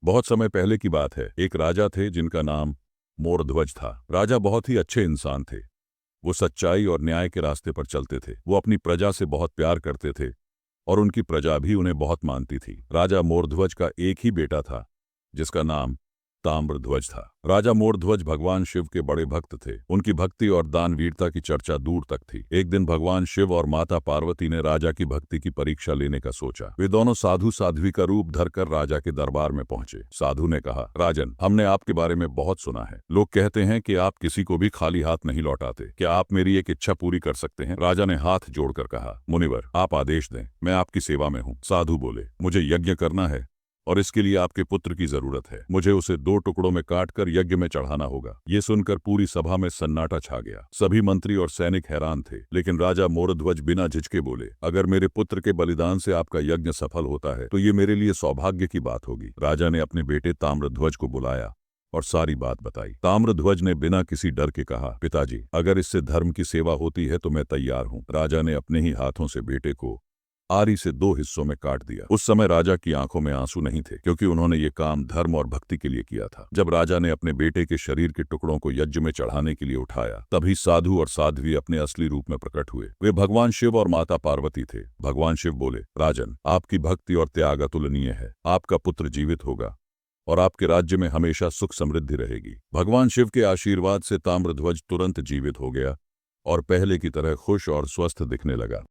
बहुत समय पहले की बात है। एक राजा थे जिनका नाम मोरध्वज था। राजा बहुत ही अच्छे इंसान थे। वो सच्चाई और न्याय के रास्ते पर चलते थे। वो अपनी प्रजा से बहुत प्यार करते थे और उनकी प्रजा भी उन्हें बहुत मानती थी। राजा मोरध्वज का एक ही बेटा था जिसका नाम ताम्रध्वज था। राजा मोरध्वज भगवान शिव के बड़े भक्त थे। उनकी भक्ति और दानवीरता की चर्चा दूर तक थी। एक दिन भगवान शिव और माता पार्वती ने राजा की भक्ति की परीक्षा लेने का सोचा। वे दोनों साधु साध्वी का रूप धरकर राजा के दरबार में पहुंचे। साधु ने कहा, राजन, हमने आपके बारे में बहुत सुना है। लोग कहते हैं कि आप किसी को भी खाली हाथ नहीं लौटाते। क्या आप मेरी एक इच्छा पूरी कर सकते हैं? राजा ने हाथ जोड़कर कहा, मुनिवर, आप आदेश दें, मैं आपकी सेवा में हूँ। साधु बोले, मुझे यज्ञ करना है और इसके लिए आपके पुत्र की जरूरत है। मुझे उसे 2 टुकड़ों में काटकर यज्ञ में चढ़ाना होगा। ये सुनकर पूरी सभा में सन्नाटा छा गया। सभी मंत्री और सैनिक हैरान थे, लेकिन राजा मोरध्वज बिना झिझके बोले, अगर मेरे पुत्र के बलिदान से आपका यज्ञ सफल होता है तो ये मेरे लिए सौभाग्य की बात होगी। राजा ने अपने बेटे ताम्रध्वज को बुलाया और सारी बात बताई। ताम्रध्वज ने बिना किसी डर के कहा, पिताजी, अगर इससे धर्म की सेवा होती है तो मैं तैयार हूँ। राजा ने अपने ही हाथों से बेटे को आरी से 2 हिस्सों में काट दिया। उस समय राजा की आंखों में आंसू नहीं थे, क्योंकि उन्होंने ये काम धर्म और भक्ति के लिए किया था। जब राजा ने अपने बेटे के शरीर के टुकड़ों को यज्ञ में चढ़ाने के लिए उठाया, तभी साधु और साध्वी अपने असली रूप में प्रकट हुए। वे भगवान शिव और माता पार्वती थे। भगवान शिव बोले, राजन, आपकी भक्ति और त्याग अतुलनीय है। आपका पुत्र जीवित होगा और आपके राज्य में हमेशा सुख समृद्धि रहेगी। भगवान शिव के आशीर्वाद से ताम्रध्वज तुरंत जीवित हो गया और पहले की तरह खुश और स्वस्थ दिखने लगा।